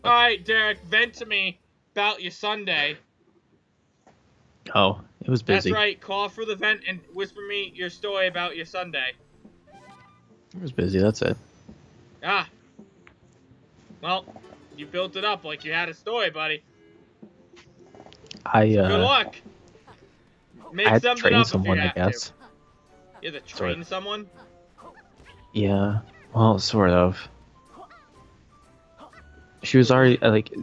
Alright, Derek, vent to me about your Sunday. Oh, it was busy. That's right, call for the vent and whisper me your story about your Sunday. It was busy, that's it. Ah. Well, you built it up like you had a story, buddy. Good luck. Make I had to something train up someone, if you I have guess. to. You have to train someone? Yeah, well, sort of. She was already, like,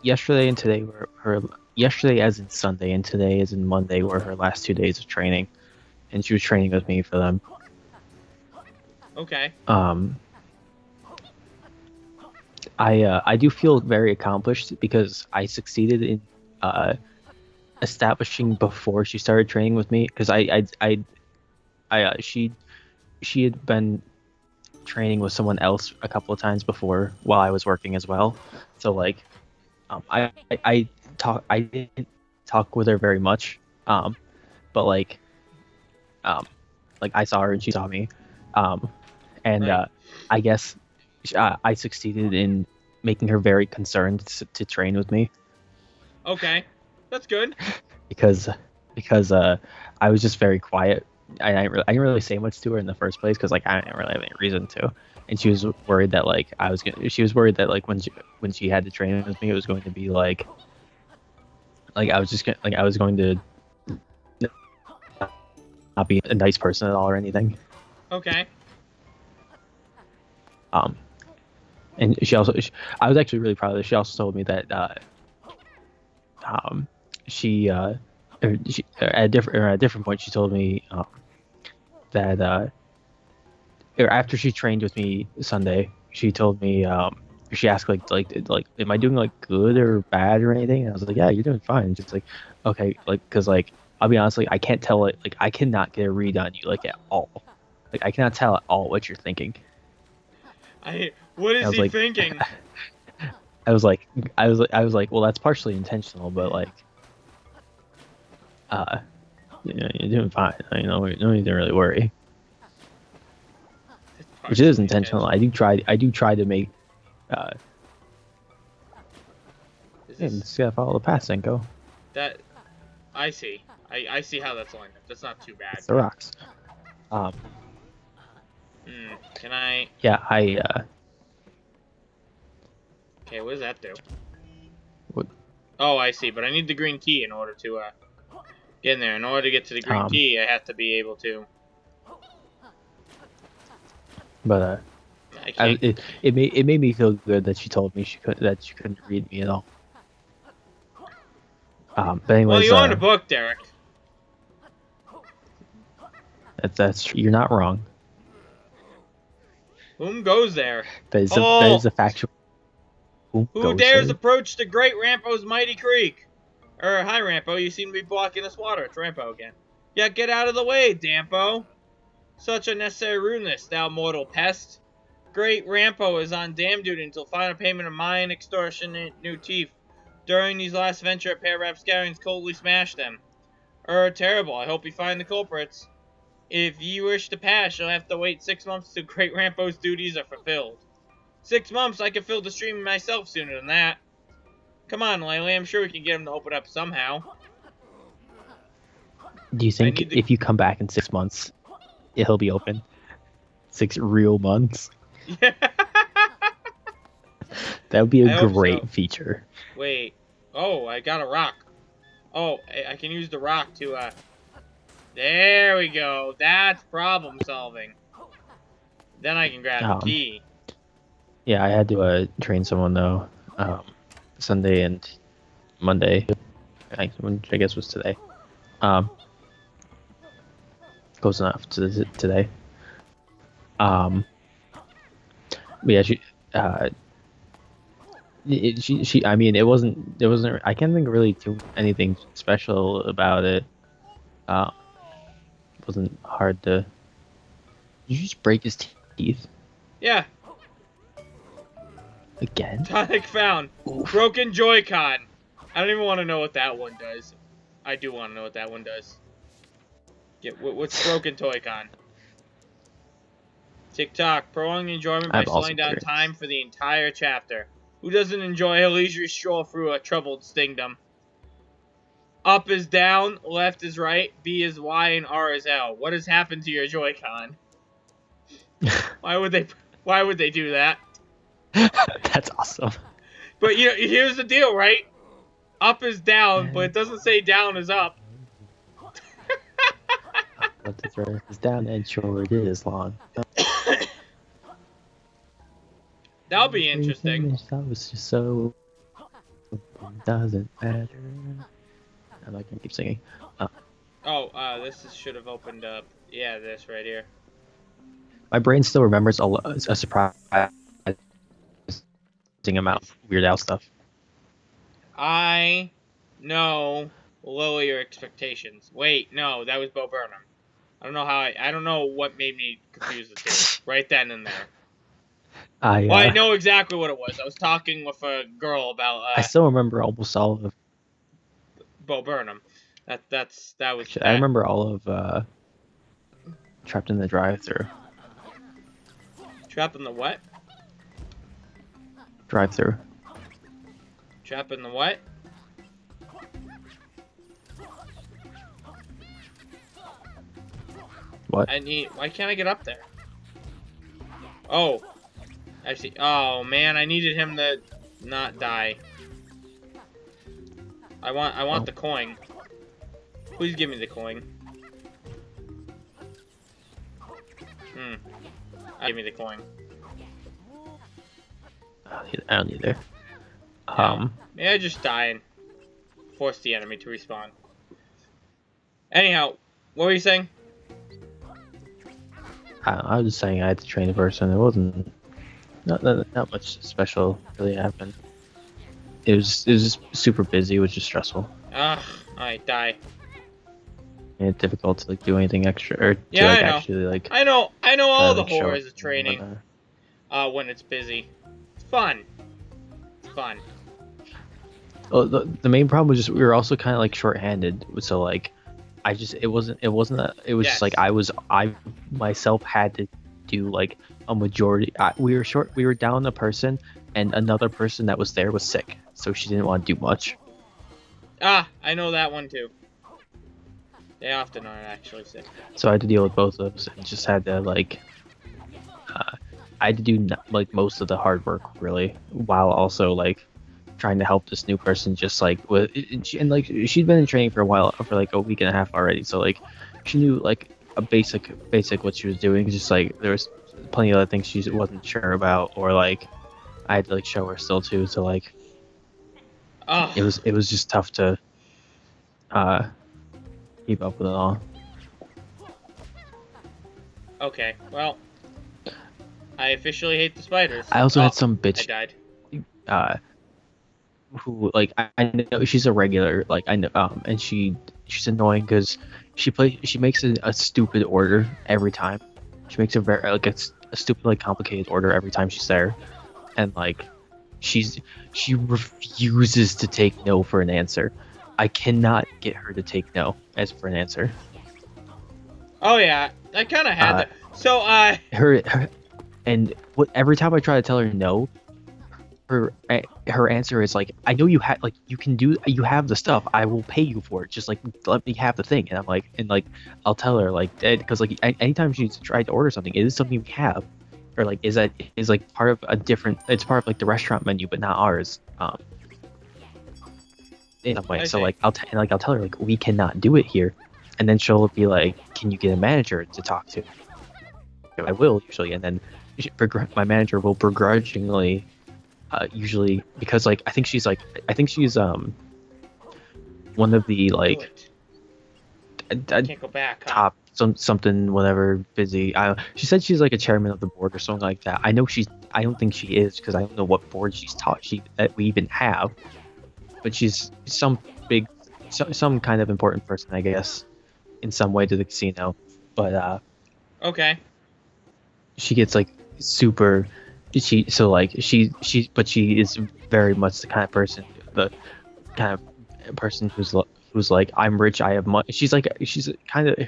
yesterday and today were her, yesterday as in Sunday and today as in Monday were her last 2 days of training. And she was training with me for them. Okay. I do feel very accomplished because I succeeded in establishing before she started training with me, because she had been training with someone else a couple of times before while I was working as well. So like, I didn't talk with her very much, but like I saw her and she saw me, and Right. I guess I succeeded in making her very concerned to train with me. Okay. That's good. because I was just very quiet. I didn't really say much to her in the first place because like I didn't really have any reason to, and she was worried that like she was worried that like when she had to train with me, it was going to be like I was going to not be a nice person at all or anything. Okay. And I was actually really proud of this. She also told me that she at a different point she told me that after she trained with me Sunday, she told me she asked like am I doing like good or bad or anything? And I was like, yeah, you're doing fine. And she's like, okay, like because like I'll be honest, like I can't tell it, like I cannot get a read on you like at all. Like I cannot tell at all what you're thinking. What is he like, thinking? I was like, well, that's partially intentional, but like, you're doing fine. No need to really worry. Which is intentional. I do try to make. Just gotta follow the path, Zinker. That, I see. I see how that's lined up. That's not too bad. It's the rocks. Can I? Yeah, Okay, what does that do? What? Oh, I see. But I need the green key in order to get in there. In order to get to the green key, I have to be able to. But it made me feel good that she told me she couldn't read me at all. But anyways, well, you own a book, Derek. That's you're not wrong. Whom goes there? That is a factual. Who dares approach the great Rampo's mighty creek? Hi Rampo, you seem to be blocking this water. It's Rampo again. Yeah, get out of the way, Dampo. Such unnecessary rudeness, thou mortal pest. Great Rampo is on dam duty until final payment of mine extortionate new teeth. During these last venture, a pair of rapscallions coldly smashed them. Terrible. I hope you find the culprits. If you wish to pass, you'll have to wait 6 months till Great Rampo's duties are fulfilled. 6 months? I can fill the stream myself sooner than that. Come on, Laylee. I'm sure we can get him to open up somehow. Do you think if you come back in 6 months, he'll be open? 6 real months? Yeah. That would be a great feature. Wait. Oh, I got a rock. Oh, I can use the rock to, There we go. That's problem solving. Then I can grab the key. Yeah, I had to train someone though. Sunday and Monday, which I guess was today. Close enough to today. But yeah, she. I mean, it wasn't. I can't think really do anything special about it. It wasn't hard to. Did you just break his teeth? Yeah. Again? Tonic found. Oof. Broken Joy-Con. I don't even want to know what that one does. I do want to know what that one does. Yeah, what's Broken Toy-Con? TikTok. Prolonging enjoyment by slowing down time for the entire chapter. Who doesn't enjoy a leisurely stroll through a troubled stingdom? Up is down, left is right, B is Y, and R is L. What has happened to your Joy-Con? Why would they do that? That's awesome. But here's the deal, right? Up is down, but it doesn't say down is up. Left is right is down, and sure it is long. That'll be interesting. That was just so. Doesn't matter. I'm not gonna keep singing. This should have opened up. Yeah, this right here. My brain still remembers a surprising amount of Weird Al stuff. I know lower your expectations. Wait, no, that was Bo Burnham. I don't know what made me confuse the two. Right then and there. I know exactly what it was. I was talking with a girl about. I still remember almost all of Bo Burnham. That was. Actually, I remember all of Trapped in the Drive-Thru. Trapped in the what? Drive-Thru. Trapped in the what? What? Why can't I get up there? Oh. I see. Oh man, I needed him to not die. I want the coin. Please give me the coin. Give me the coin. I don't either. May I just die and force the enemy to respawn? Anyhow, what were you saying? I was just saying I had to train the person. It wasn't not much special really happened. It was just super busy, which is stressful. Alright, die. And difficult to do anything extra or to I know. actually I know all the horrors of training. When it's busy. It's fun. It's fun. Well, the main problem was just we were also kind of short-handed, so it wasn't that it was just I myself had to do a majority. We were down a person, and another person that was there was sick, so she didn't want to do much. I know that one too. They often aren't actually sick. So I had to deal with both of those, and just had to I had to do most of the hard work really, while also trying to help this new person just with she'd been in training for a while, for a week and a half already, so she knew a basic what she was doing. Just there was plenty of other things she wasn't sure about, or I had to show her still too, so it was just tough to keep up with it all. Okay, well, I officially hate the spiders. I also had some bitch I died. Who I know she's a regular, I know, and she's annoying because she makes a stupid order every time. She makes a very a stupid complicated order every time she's there, and she refuses to take no for an answer. I cannot get her to take no as for an answer. Oh yeah, I kind of had that. So her and every time I try to tell her no, her answer is I know you have you have the stuff, I will pay you for it, just let me have the thing. And I'm I'll tell her because anytime she's tried to order something, it is something we have, or is part of a different, it's part of the restaurant menu but not ours, in some way. So I'll tell her we cannot do it here, and then she'll be can you get a manager to talk to? I will usually, and then my manager will begrudgingly usually, because I think she's one of the can't go back, huh? top something whatever busy. She said she's a chairman of the board or something like that. I don't think she is, because I don't know what board she's taught that we even have, but she's some kind of important person, I guess, in some way to the casino. But okay, she gets super. But she is very much the kind of person who's I'm rich, I have money. She's kind of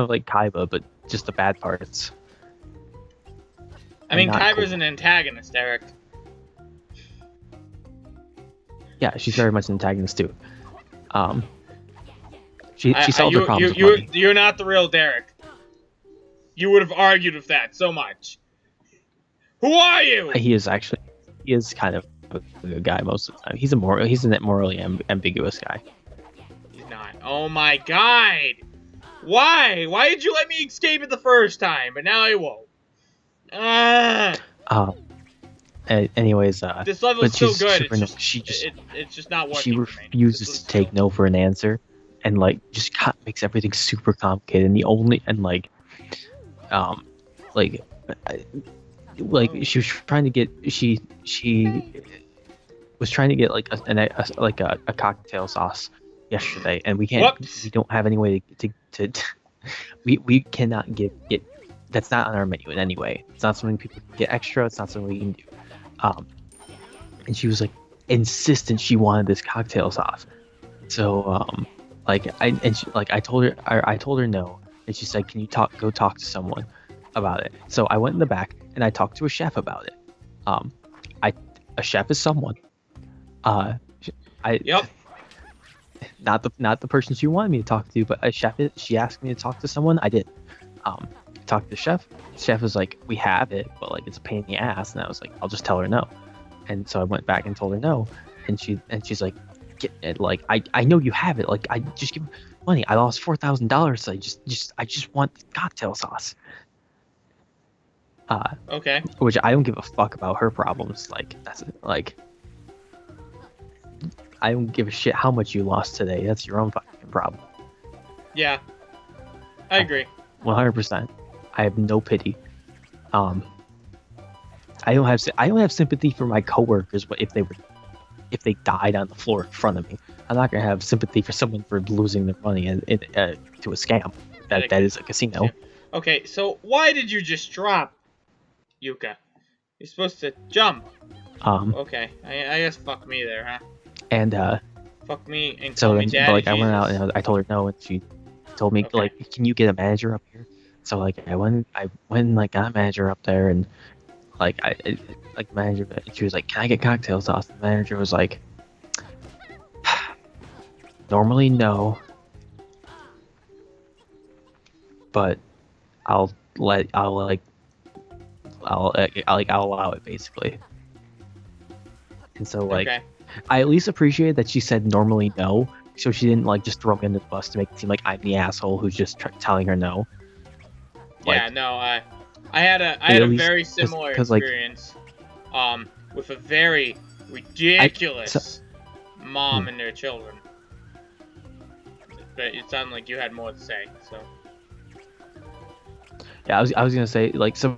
like Kaiba, but just the bad parts. I mean, Kaiba's an antagonist, Eric. Yeah, she's very much an antagonist too. She solves her problems with money. You're not the real Derek. You would have argued with that so much. Who are you? He is kind of a good guy most of the time. He's a morally ambiguous guy. He's not. Oh my god! Why? Why did you let me escape it the first time, but now I won't? Anyways, this level's still good. It's just not working. She refuses to take no for an answer, and like just makes everything super complicated. And she was trying to get like a cocktail sauce yesterday, and we don't have any way to we cannot get that's not on our menu in any way. It's not something people can get extra. It's not something we can do. And she was like insistent she wanted this cocktail sauce. So I told her no, and she said, "Can you go talk to someone about it?" So I went in the back and I talked to a chef about it. A chef is someone. Yep. Not the person she wanted me to talk to, but a chef. She asked me to talk to someone. I did. Talked to the chef. The chef was like, "We have it, but like it's a pain in the ass." And I was like, "I'll just tell her no." And so I went back and told her no, and she's like, "Get it? Like I know you have it. Like I just give money. I lost $4,000. So I just want the cocktail sauce." Okay. Which I don't give a fuck about her problems. Like that's like I don't give a shit how much you lost today. That's your own fucking problem. Yeah, I agree. 100%. I have no pity. I don't have sympathy for my coworkers, but if they died on the floor in front of me, I'm not gonna have sympathy for someone for losing their money to a scam. That is a casino. Yeah. Okay, so why did you just drop, Yooka? You're supposed to jump. Okay, I guess fuck me there, huh? And fuck me and so call me then, Daddy but like Jesus. I went out and I told her no, and she told me like, "Can you get a manager up here?" So like I went and like got a manager up there, and like manager, she was like, "Can I get cocktail sauce?" The manager was like, "Normally no, but I'll allow it basically." And so like I at least appreciated that she said normally no, so she didn't like just throw me under the bus to make it seem like I'm the asshole who's just telling her no. Yeah, like, no, I had a very similar experience, with a very ridiculous mom and their children. But it sounded like you had more to say, so. Yeah, I was gonna say like some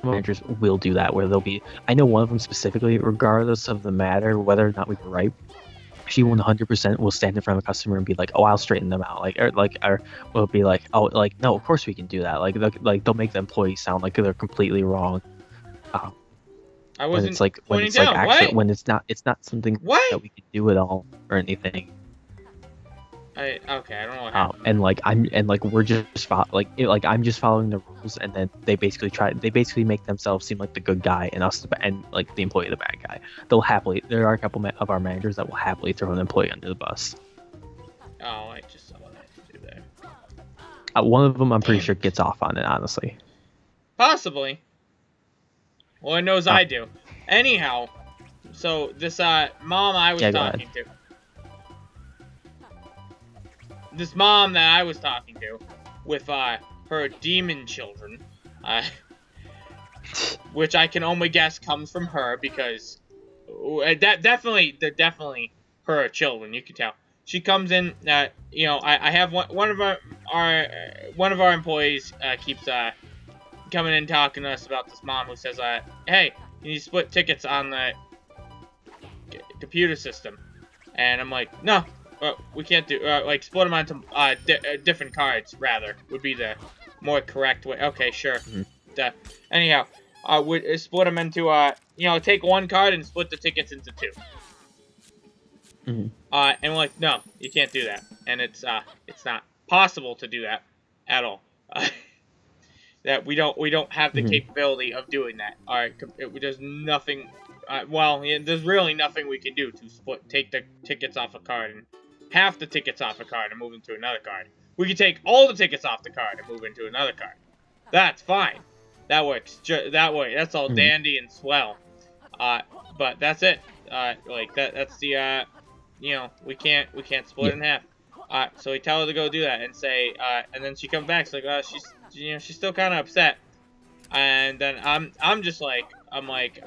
managers will do that where they'll be. I know one of them specifically, regardless of the matter, whether or not we were right, she 100% will stand in front of a customer and be like, "Oh, I'll straighten them out." Or will be like, "Oh, like no, of course we can do that." Like they'll make the employee sound like they're completely wrong. I wasn't when it's not something that we can do at all or anything. I don't know what happened. And we're just I'm just following the rules, and then they basically make themselves seem like the good guy and us and like the employee the bad guy. There are a couple of our managers that will happily throw an employee under the bus. Oh, I just saw what I had to do there. One of them I'm pretty sure gets off on it, honestly. Possibly. Lord knows I do. Anyhow, so this mom I was talking to. This mom that I was talking to, with her demon children, which I can only guess comes from her because they're definitely her children. You can tell. She comes in. You know, I have one of our employees keeps coming in talking to us about this mom who says, "Hey, you need to split tickets on the computer system," and I'm like, "No. We can't do, like, split them onto, different cards, rather, would be the more correct way." Okay, sure. Anyhow, we split them into, you know, take one card and split the tickets into two. And we're like, "No, you can't do that." And it's not possible to do that at all. That we don't have the capability of doing that. Alright, there's nothing well, yeah, there's really nothing we can do to take the tickets off a card and half the tickets off a card and move into another card. We can take all the tickets off the card and move into another card. That's fine. That works. That way. That's all dandy and swell. But that's it. Like that's the you know, we can't split it in half. So we tell her to go do that and say, and then she comes back. She's like, she's still kind of upset. And then I'm just like, cause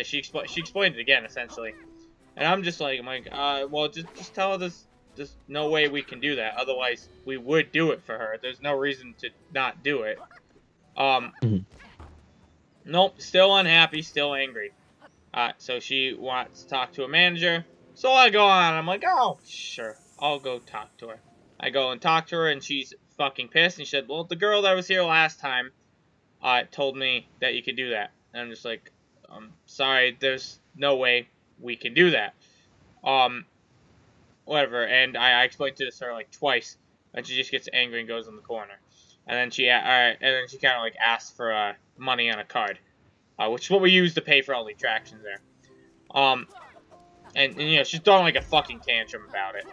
she explained it again essentially, and I'm like, well, just tell her there's no way we can do that. Otherwise, we would do it for her. There's no reason to not do it. Nope, still unhappy, still angry. So she wants to talk to a manager. So I go on. I'm like, oh, sure, I'll go talk to her. I go and talk to her, and she's fucking pissed. And she said, well, the girl that was here last time told me that you could do that. And I'm just like, sorry, there's no way we can do that. Whatever. And I explained to her like twice, and she just gets angry and goes in the corner. And then she kind of like asks for money on a card, which is what we use to pay for all the attractions there. And you know, she's throwing like a fucking tantrum about it.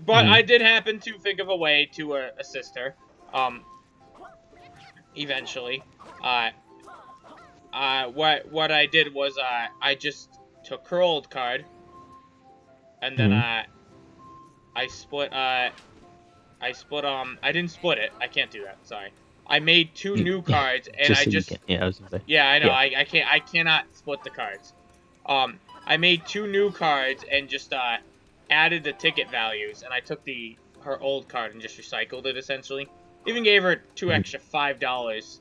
But I did happen to think of a way to assist her. Eventually, what I did was I just took her old card, and then I didn't split it. I can't do that. Sorry. I made two new cards, and I was gonna say. Yeah, I know. Yeah. I cannot split the cards. I made two new cards and just added the ticket values, and I took her old card and just recycled it essentially. Even gave her two extra $5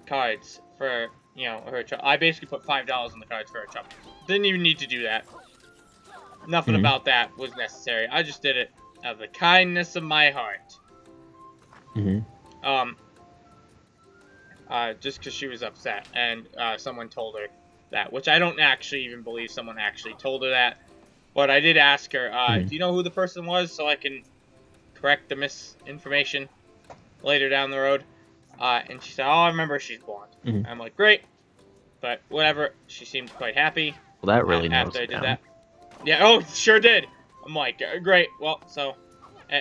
cards for, you know, her. I basically put $5 on the cards for her trouble. Didn't even need to do that. Nothing about that was necessary. I just did it out of the kindness of my heart. Just because she was upset, and someone told her that, which I don't actually even believe someone actually told her that. But I did ask her, do you know who the person was, so I can correct the misinformation later down the road? And she said, oh, I remember, she's blonde. I'm like, great. But whatever, she seemed quite happy. Well, that really after I did that. Yeah, oh, sure did. I'm like, great. Well, so,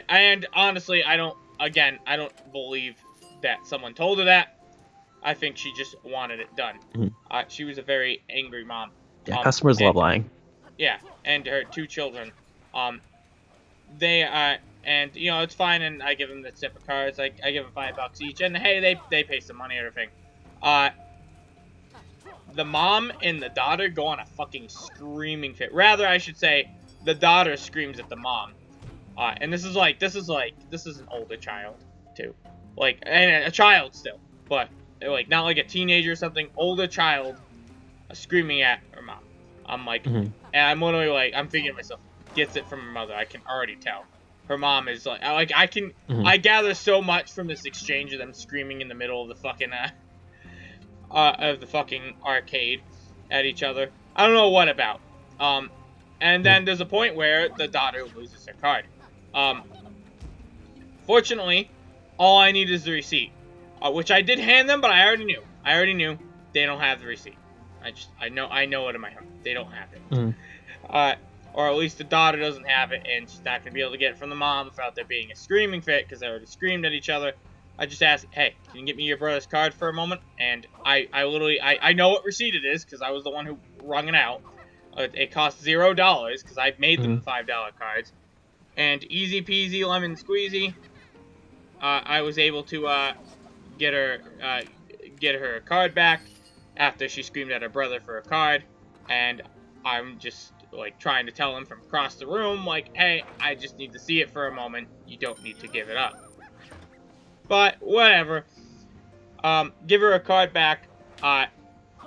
and honestly, I don't believe that someone told her that. I think she just wanted it done. She was a very angry mom. Yeah, customers love lying. Yeah, and her two children. And you know, it's fine, and I give them the tip of cards. I give them $5 each, and hey, they pay some money or everything. The mom and the daughter go on a fucking screaming fit. Rather, I should say, the daughter screams at the mom. And this is an older child too, like, and a child still, but like not like a teenager or something. Older child screaming at her mom. I'm like, and I'm literally like, I'm thinking to myself, gets it from her mother. I can already tell. Her mom is like I can, I gather so much from this exchange of them screaming in the middle of the fucking arcade at each other. I don't know what about. And then there's a point where the daughter loses her card. Fortunately, all I need is the receipt, which I did hand them, but I already knew. They don't have the receipt. I know it in my heart. They don't have it. Or at least the daughter doesn't have it, and she's not gonna be able to get it from the mom without there being a screaming fit, because they already screamed at each other. I just asked, hey, can you get me your brother's card for a moment? And I know what receipt it is, because I was the one who wrung it out. It cost $0, because I made them $5 cards. And easy peasy lemon squeezy, I was able to get her a card back after she screamed at her brother for a card. And I'm just like trying to tell him from across the room, like, hey, I just need to see it for a moment. You don't need to give it up. But whatever. Give her a card back,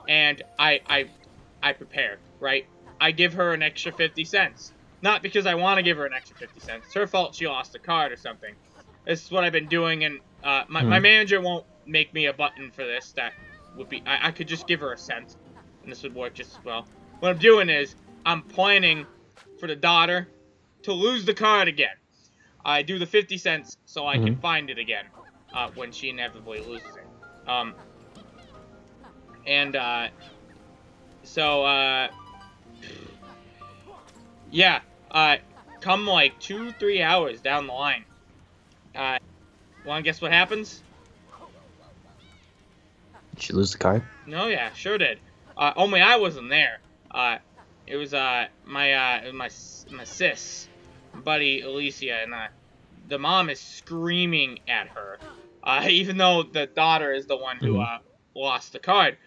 and I prepare, right? I give her an extra 50 cents. Not because I want to give her an extra 50 cents. It's her fault she lost a card or something. This is what I've been doing, and my manager won't make me a button for this. That would be, I could just give her a cent, and this would work just as well. What I'm doing is, I'm planning for the daughter to lose the card again. I do the 50 cents so I can find it again when she inevitably loses it. And, so, yeah, come like 2-3 hours down the line. Wanna guess what happens? Did you lose the card? No, yeah, sure did. Only I wasn't there. It was, my sis, buddy Alicia, and, the mom is screaming at her. Even though the daughter is the one who, lost the card.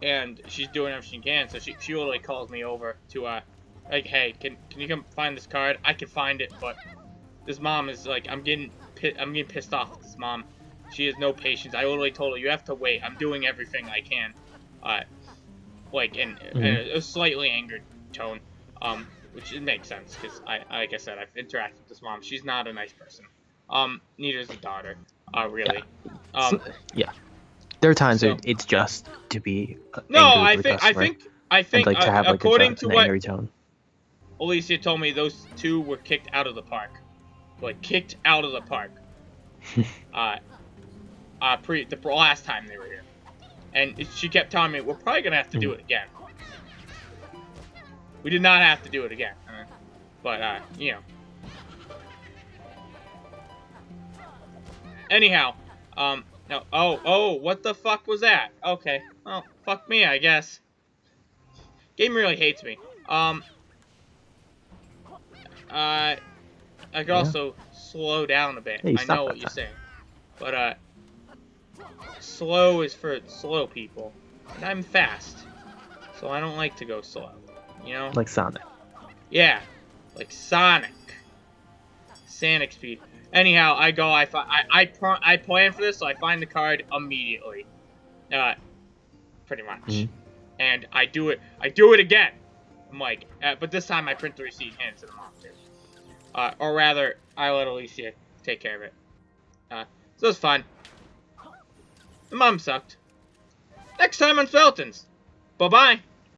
And she's doing everything she can, so she literally calls me over to, like, hey, can you come find this card? I can find it, but this mom is, like, I'm getting pissed off with this mom. She has no patience. I literally told her, you have to wait. I'm doing everything I can. Like, in a slightly angered tone, which it makes sense, because like I said, I've interacted with this mom. She's not a nice person. Neither is the daughter, really. Yeah. There are times it's just to be no, I think and, like, to have, like, according to an what angry tone. Alicia told me, those two were kicked out of the park. Like, kicked out of the park. The last time they were here. And she kept telling me, we're probably gonna have to do it again. We did not have to do it again. But, you know. Anyhow, no, oh, what the fuck was that? Okay, well, fuck me, I guess. Game really hates me. I could also slow down a bit. Hey, I know what you're saying. But, slow is for slow people. And I'm fast. So I don't like to go slow. You know? Like Sonic. Yeah. Like Sonic. Sonic speed. Anyhow, I plan for this, so I find the card immediately. Pretty much. And I do it again. I'm like, but this time I print the receipt and hand it to the mom too. Or rather, I let Alicia take care of it. So it was fun. The mom sucked. Next time on Speletons. Bye-bye.